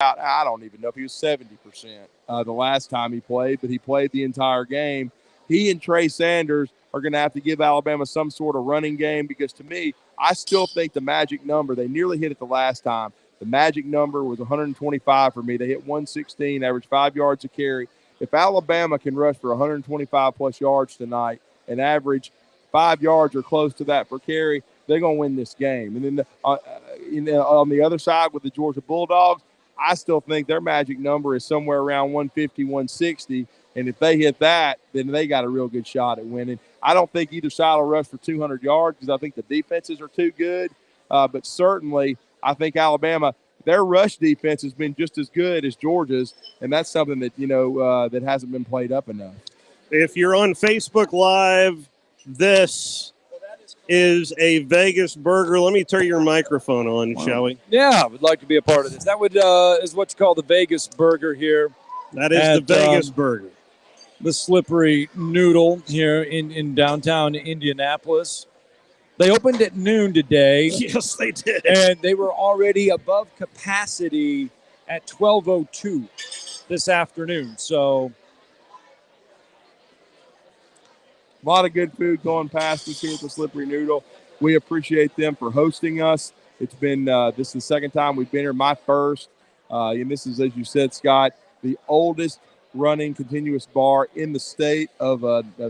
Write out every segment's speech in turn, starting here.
I don't even know if he was 70% the last time he played, but he played the entire game. He and Trey Sanders are going to have to give Alabama some sort of running game because, to me, I still think the magic number, they nearly hit it the last time. The magic number was 125 for me. They hit 116, averaged 5 yards a carry. If Alabama can rush for 125-plus yards tonight and average 5 yards or close to that per carry, they're going to win this game. And then on the other side with the Georgia Bulldogs, I still think their magic number is somewhere around 150, 160. And if they hit that, then they got a real good shot at winning. I don't think either side will rush for 200 yards because I think the defenses are too good. But certainly, I think Alabama, their rush defense has been just as good as Georgia's, and that's something that, that hasn't been played up enough. If you're on Facebook Live, this is a Vegas burger. Let me turn your microphone on, shall we? Yeah, I would like to be a part of this. That would is what you call the Vegas burger here. That is the Vegas burger. The Slippery Noodle here in downtown Indianapolis. They opened at noon today. Yes, they did. And they were already above capacity at 12:02 this afternoon. So a lot of good food going past us here at the Slippery Noodle. We appreciate them for hosting us. It's been this is the second time we've been here, my first. And this is, as you said, Scott, the oldest running continuous bar in the state of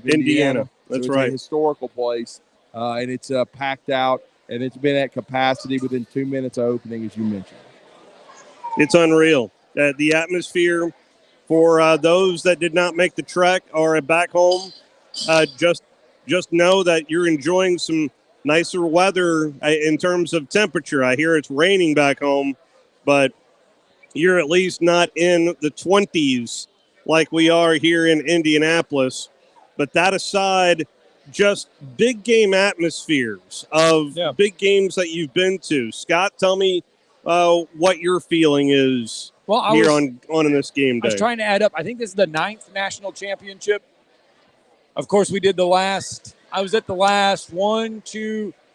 Indiana. That's so it's right. A historical place, and it's packed out, and it's been at capacity within 2 minutes of opening, as you mentioned. It's unreal. The atmosphere for those that did not make the trek or are back home, just know that you're enjoying some nicer weather in terms of temperature. I hear it's raining back home, but you're at least not in the 20s like we are here in Indianapolis. But that aside, just big game atmospheres of big games that you've been to. Scott, tell me what your feeling is on this game day. I was trying to add up. I think this is the 9th national championship. Of course, we did the last – I was at the last 5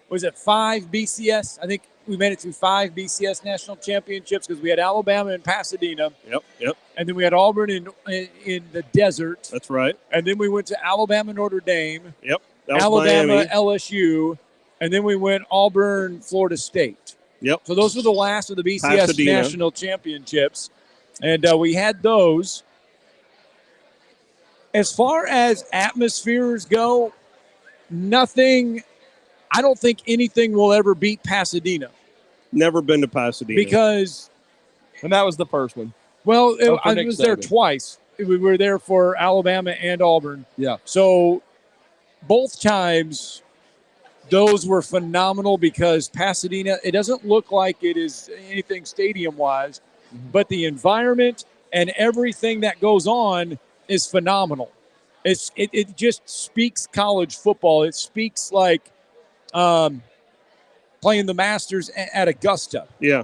BCS? I think we made it through 5 BCS national championships because we had Alabama and Pasadena. Yep. And then we had Auburn in the desert. That's right. And then we went to Alabama, Notre Dame. Yep. That was Alabama, Miami. LSU. And then we went Auburn, Florida State. Yep. So those were the last of the BCS Pasadena. national championships. And we had those. As far as atmospheres go, I don't think anything will ever beat Pasadena. Never been to Pasadena. And that was the first one. Well, I was there twice. We were there for Alabama and Auburn. Yeah. So both times, those were phenomenal because Pasadena, it doesn't look like it is anything stadium-wise, but the environment and everything that goes on is phenomenal. It just speaks college football. It speaks like playing the Masters at Augusta. Yeah.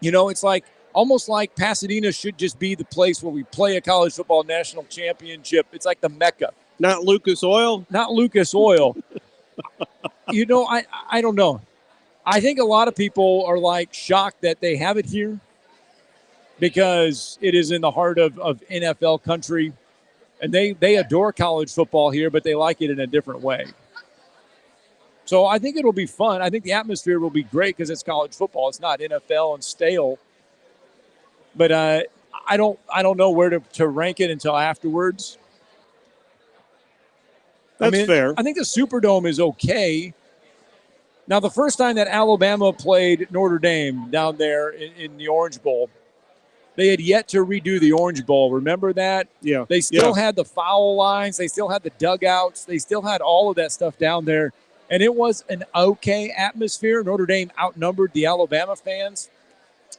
It's like almost like Pasadena should just be the place where we play a college football national championship. It's like the Mecca. Not Lucas Oil? Not Lucas Oil. I don't know. I think a lot of people are like shocked that they have it here because it is in the heart of NFL country. And they adore college football here, but they like it in a different way. So I think it'll be fun. I think the atmosphere will be great because it's college football. It's not NFL and stale. But I don't know where to rank it until afterwards. That's fair. I think the Superdome is okay. Now, the first time that Alabama played Notre Dame down there in the Orange Bowl, they had yet to redo the Orange Bowl. Remember that? Yeah. They still had the foul lines. They still had the dugouts. They still had all of that stuff down there. And it was an okay atmosphere. Notre Dame outnumbered the Alabama fans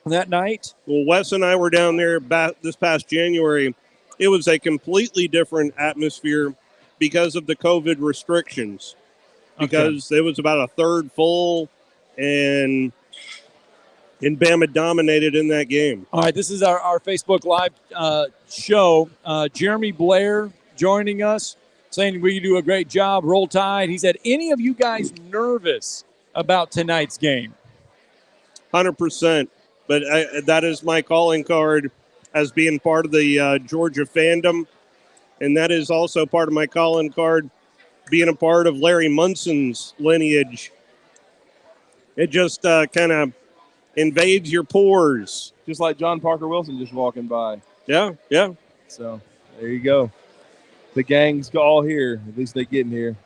that night. Well, Wes and I were down there this past January. It was a completely different atmosphere because of the COVID restrictions. Because it was about a third full, and Bama dominated in that game. All right, this is our Facebook Live show. Jeremy Blair joining us, saying we do a great job. Roll Tide. He said, any of you guys nervous about tonight's game? 100%. but that is my calling card as being part of the Georgia fandom. And that is also part of my calling card being a part of Larry Munson's lineage. It just kind of invades your pores. Just like John Parker Wilson just walking by. Yeah, yeah. So there you go. The gang's all here. At least they getting here.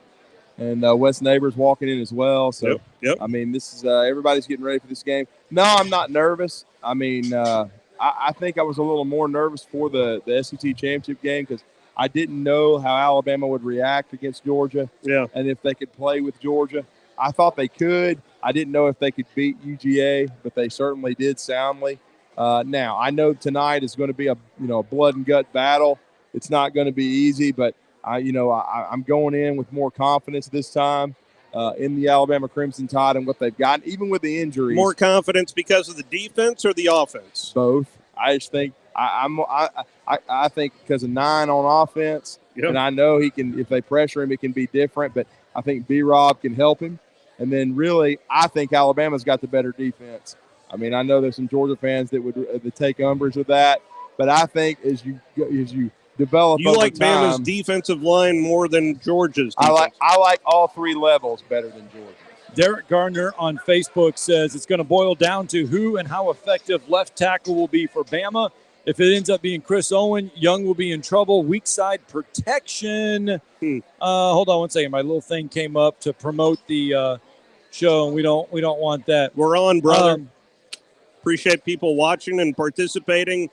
And Wes Neighbors walking in as well. So, Yep. I mean, this is everybody's getting ready for this game. No, I'm not nervous. I mean, I think I was a little more nervous for the SEC championship game because I didn't know how Alabama would react against Georgia. Yeah. And if they could play with Georgia. I thought they could. I didn't know if they could beat UGA, but they certainly did soundly. Now, I know tonight is going to be a blood and gut battle. It's not going to be easy, but I'm going in with more confidence this time in the Alabama Crimson Tide and what they've got, even with the injuries. More confidence because of the defense or the offense? Both. I just think I think because of 9 on offense, and I know he can. If they pressure him, it can be different. But I think B-Rob can help him. And then really, I think Alabama's got the better defense. I mean, I know there's some Georgia fans that would take umbrage with that, but I think as you develop, you over like time, Bama's defensive line more than Georgia's defense. I like all 3 levels better than Georgia. Derek Gardner on Facebook says it's going to boil down to who and how effective left tackle will be for Bama. If it ends up being Chris Owen, Young will be in trouble. Weak side protection. Hold on one second. My little thing came up to promote the show, and we don't want that. We're on, brother. Appreciate people watching and participating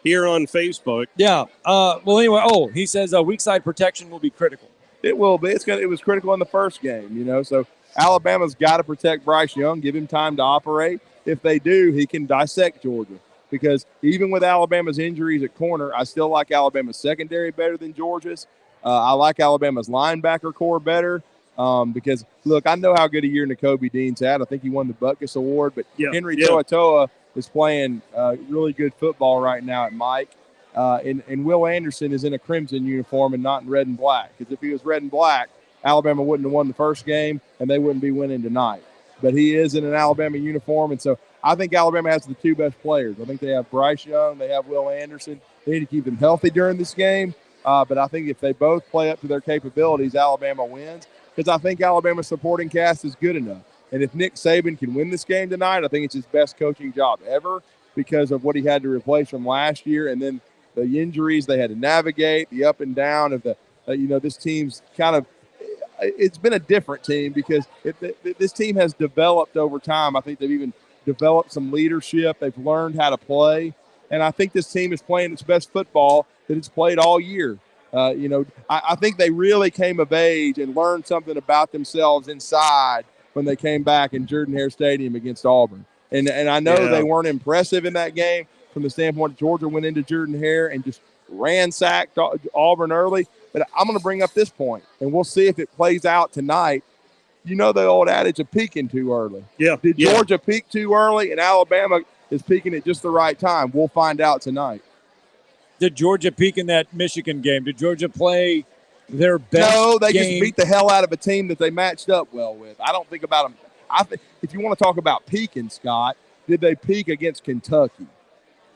here on Facebook. Yeah. Well, anyway. He says weak side protection will be critical. It will be. It was critical in the first game. So Alabama's got to protect Bryce Young, give him time to operate. If they do, he can dissect Georgia. Because even with Alabama's injuries at corner, I still like Alabama's secondary better than Georgia's. I like Alabama's linebacker core better because, look, I know how good a year Nakobe Dean's had. I think he won the Butkus Award. But Henry To'oTo'o is playing really good football right now at Mike. And Will Anderson is in a crimson uniform and not in red and black. Because if he was red and black, Alabama wouldn't have won the first game, and they wouldn't be winning tonight. But he is in an Alabama uniform, and so I think Alabama has the 2 best players. I think they have Bryce Young, they have Will Anderson. They need to keep them healthy during this game. But I think if they both play up to their capabilities, Alabama wins. Because I think Alabama's supporting cast is good enough. And if Nick Saban can win this game tonight, I think it's his best coaching job ever because of what he had to replace from last year. And then the injuries they had to navigate, the up and down of the, this team's kind of, it's been a different team because this team has developed over time. I think they've even developed some leadership. They've learned how to play. And I think this team is playing its best football that it's played all year. I think they really came of age and learned something about themselves inside when they came back in Jordan-Hare Stadium against Auburn. And I know they weren't impressive in that game from the standpoint Georgia went into Jordan-Hare and just ransacked Auburn early. But I'm going to bring up this point, and we'll see if it plays out tonight. You know the old adage of peaking too early. Yeah. Did Georgia peak too early, and Alabama is peaking at just the right time? We'll find out tonight. Did Georgia peak in that Michigan game? Did Georgia play their best No, they game? just beat the hell out of a team that they matched up well with. I don't think about them. I think if you want to talk about peaking, Scott, did they peak against Kentucky?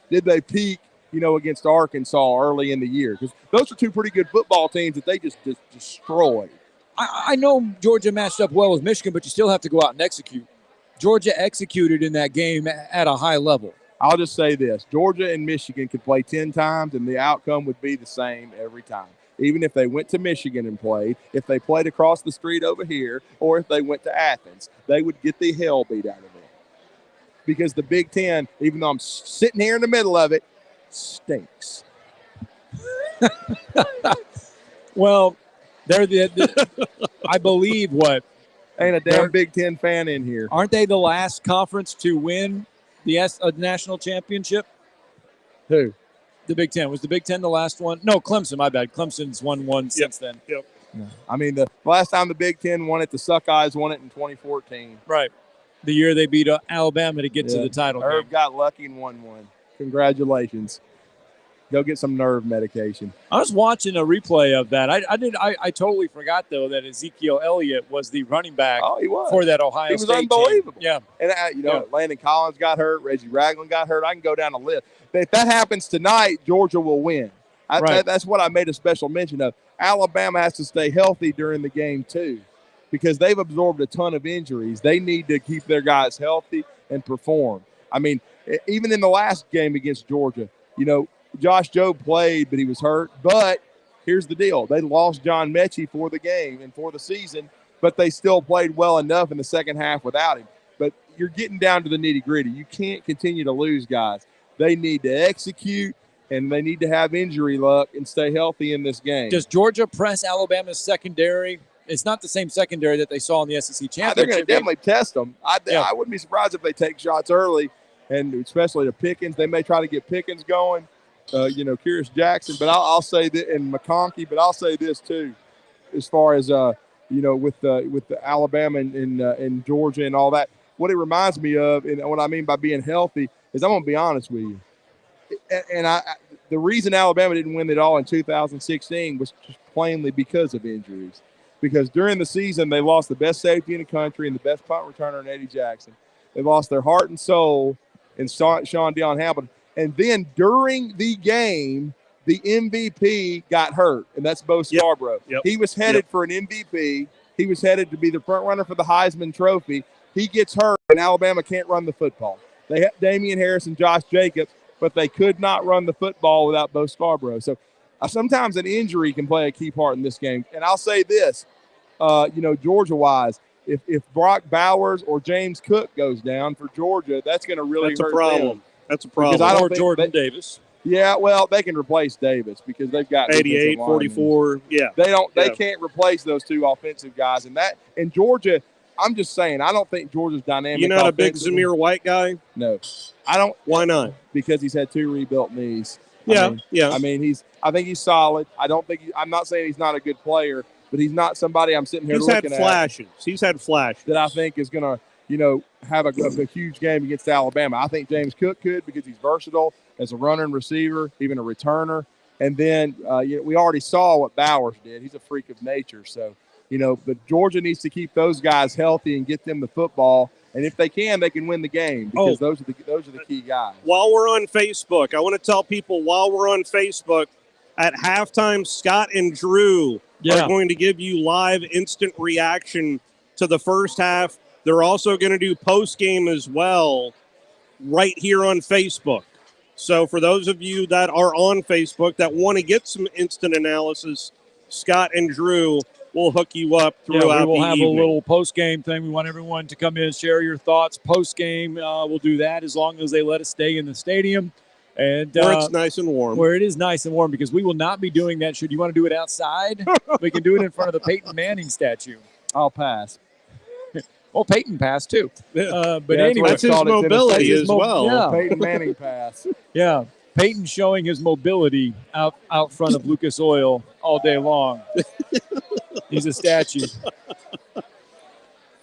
Did they peak, against Arkansas early in the year? Because those are 2 pretty good football teams that they just destroyed. I know Georgia matched up well with Michigan, but you still have to go out and execute. Georgia executed in that game at a high level. I'll just say this. Georgia and Michigan could play 10 times, and the outcome would be the same every time. Even if they went to Michigan and played, if they played across the street over here, or if they went to Athens, they would get the hell beat out of them. Because the Big Ten, even though I'm sitting here in the middle of it, stinks. Well, they're I believe what? Ain't a damn Big Ten fan in here. Aren't they the last conference to win the national championship? Who? The Big Ten. Was the Big Ten the last one? No, Clemson, my bad. Clemson's won one since then. Yep. Yeah. I mean, the last time the Big Ten won it, the Suckeyes won it in 2014. Right. The year they beat Alabama to get to the title Herb game. got lucky and won one. Congratulations. Go get some nerve medication. I was watching a replay of that. I totally forgot, though, that Ezekiel Elliott was the running back Oh, he was. for that Ohio He was State unbelievable. team. Yeah. And, Landon Collins got hurt. Reggie Ragland got hurt. I can go down a list. If that happens tonight, Georgia will win. Right. That's what I made a special mention of. Alabama has to stay healthy during the game, too, because they've absorbed a ton of injuries. They need to keep their guys healthy and perform. I mean, even in the last game against Georgia, Josh Jobe played, but he was hurt. But here's the deal. They lost John Mechie for the game and for the season, but they still played well enough in the second half without him. But you're getting down to the nitty-gritty. You can't continue to lose guys. They need to execute, and they need to have injury luck and stay healthy in this game. Does Georgia press Alabama's secondary? It's not the same secondary that they saw in the SEC championship. They're going to definitely test them. I wouldn't be surprised if they take shots early, and especially to Pickens. They may try to get Pickens going. Curious Jackson, but I'll say that, and McConkey, but I'll say this too, as far as with the Alabama and Georgia and all that. What it reminds me of, and what I mean by being healthy, is I'm gonna be honest with you, and the reason Alabama didn't win it all in 2016 was just plainly because of injuries. Because during the season they lost the best safety in the country and the best punt returner in Eddie Jackson. They lost their heart and soul in Sean Deion Hamilton. And then during the game, the MVP got hurt, and that's Bo Scarborough. Yep. He was headed for an MVP. He was headed to be the front runner for the Heisman Trophy. He gets hurt, and Alabama can't run the football. They had Damian Harris and Josh Jacobs, but they could not run the football without Bo Scarborough. So sometimes an injury can play a key part in this game. And I'll say this, Georgia-wise, if Brock Bowers or James Cook goes down for Georgia, that's going to really hurt them. That's a problem. Because I don't or Jordan Davis. Yeah, well, they can replace Davis because they've got 88, 44. Yeah. They can't replace those two offensive guys. And Georgia, I'm just saying, I don't think Georgia's dynamic. You're not a big Zamir White guy? No. I don't. Why not? Because he's had 2 rebuilt knees. Yeah. I think he's solid. I'm not saying he's not a good player, but he's not somebody I'm sitting here looking at. He's had flashes. That I think is going to, have a huge game against Alabama. I think James Cook could because he's versatile as a runner and receiver, even a returner. And then we already saw what Bowers did. He's a freak of nature. So, but Georgia needs to keep those guys healthy and get them the football. And if they can win the game because those are the key guys. While we're on Facebook, I want to tell people at halftime, Scott and Drew are going to give you live instant reaction to the first half. They're also going to do post-game as well right here on Facebook. So for those of you that are on Facebook that want to get some instant analysis, Scott and Drew will hook you up throughout the evening. We will have a little post-game thing. We want everyone to come in and share your thoughts. Post-game, we'll do that as long as they let us stay in the stadium. And where it's nice and warm. Where it is nice and warm, because we will not be doing that. Should you want to do it outside, we can do it in front of the Peyton Manning statue. I'll pass. Well, Peyton passed too. But anyway, that's his mobility as well. Yeah. Peyton Manning pass. Yeah. Peyton showing his mobility out front of Lucas Oil all day long. He's a statue.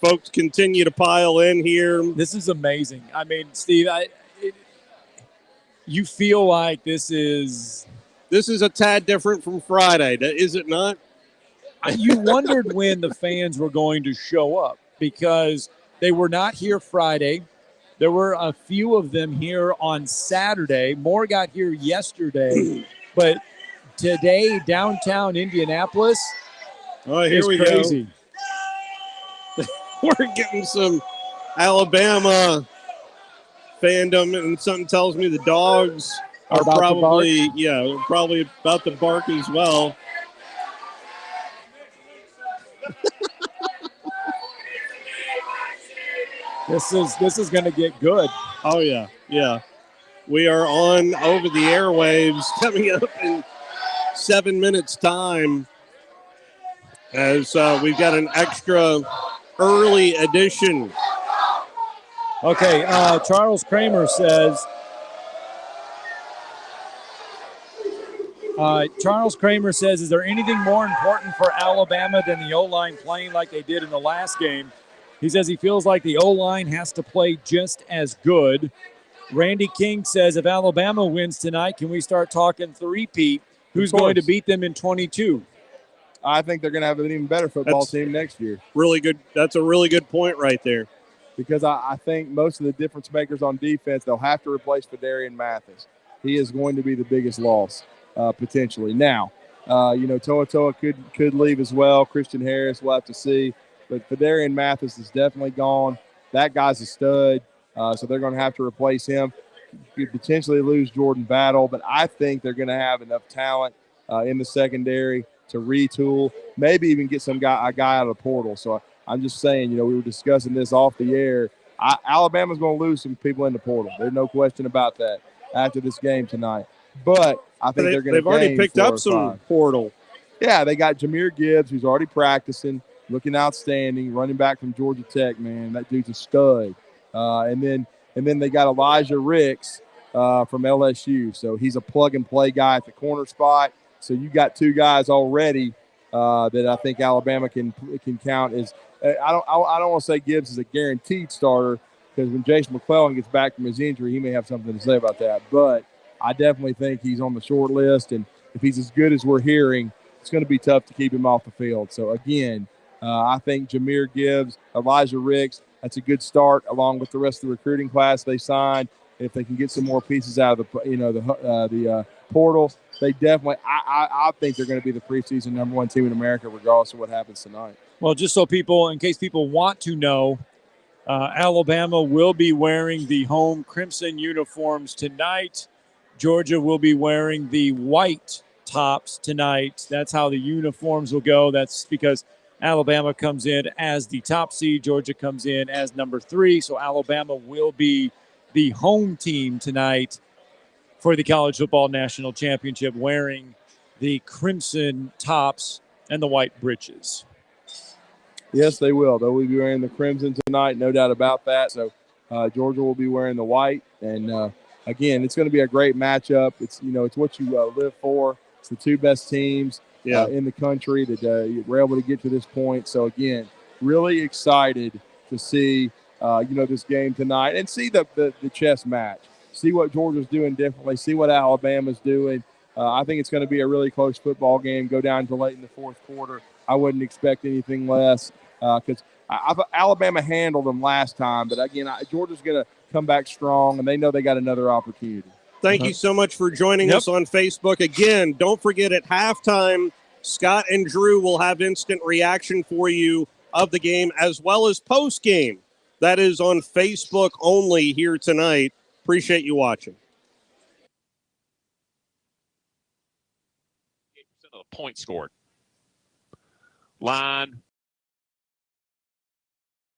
Folks continue to pile in here. This is amazing. I mean, Steve, you feel like this is a tad different from Friday, is it not? You wondered when the fans were going to show up because they were not here Friday. There were a few of them here on Saturday. More got here yesterday. But today, downtown Indianapolis here is we crazy. Go. We're getting some Alabama fandom, and something tells me the dogs are probably about to bark as well. This is going to get good. Oh yeah. We are on over the airwaves coming up in 7 minutes time, as we've got an extra early edition. Okay, Charles Kramer says. Is there anything more important for Alabama than the O-line playing like they did in the last game? He says he feels like the O-line has to play just as good. Randy King says, if Alabama wins tonight, can we start talking three-peat? Who's Of course. going to beat them in 22? I think they're going to have an even better football team next year. Really good. That's a really good point right there. Because I think most of the difference makers on defense, they'll have to replace Fedarian Mathis. He is going to be the biggest loss potentially. Now, Toa Toa could leave as well. Christian Harris, we'll have to see. But Fedarian Mathis is definitely gone. That guy's a stud, so they're going to have to replace him. You could potentially lose Jordan Battle, but I think they're going to have enough talent in the secondary to retool, maybe even get a guy out of the portal. So I'm just saying, we were discussing this off the air. Alabama's going to lose some people in the portal. There's no question about that after this game tonight. But I think they're going to They've already picked up some portal. Yeah, they got Jahmyr Gibbs, who's already practicing, looking outstanding, running back from Georgia Tech, man. That dude's a stud. And then they got Elijah Ricks from LSU. So he's a plug-and-play guy at the corner spot. So you got two guys already that I think Alabama can count as I don't want to say Gibbs is a guaranteed starter because when Jason McClellan gets back from his injury, he may have something to say about that. But I definitely think he's on the short list, and if he's as good as we're hearing, it's going to be tough to keep him off the field. So again, I think Jahmyr Gibbs, Elijah Ricks, that's a good start along with the rest of the recruiting class they signed. If they can get some more pieces out of the portal, they definitely. I think they're going to be the preseason #1 team in America, regardless of what happens tonight. Well, just so in case people want to know, Alabama will be wearing the home crimson uniforms tonight. Georgia will be wearing the white tops tonight. That's how the uniforms will go. That's because Alabama comes in as the top seed. Georgia comes in as number 3. So Alabama will be the home team tonight for the College Football National Championship, wearing the crimson tops and the white breeches. Yes, they will. They will be wearing the crimson tonight, no doubt about that. So Georgia will be wearing the white. And, again, it's going to be a great matchup. It's what you live for. It's the two best teams in the country that were able to get to this point. So, again, really excited to see, this game tonight and see the chess match. See what Georgia's doing differently. See what Alabama's doing. I think it's going to be a really close football game. Go down to late in the fourth quarter. I wouldn't expect anything less because Alabama handled them last time. But, again, Georgia's going to come back strong, and they know they got another opportunity. Thank you so much for joining us on Facebook. Again, don't forget at halftime, Scott and Drew will have instant reaction for you of the game as well as post-game. That is on Facebook only here tonight. Appreciate you watching. Point scored. Line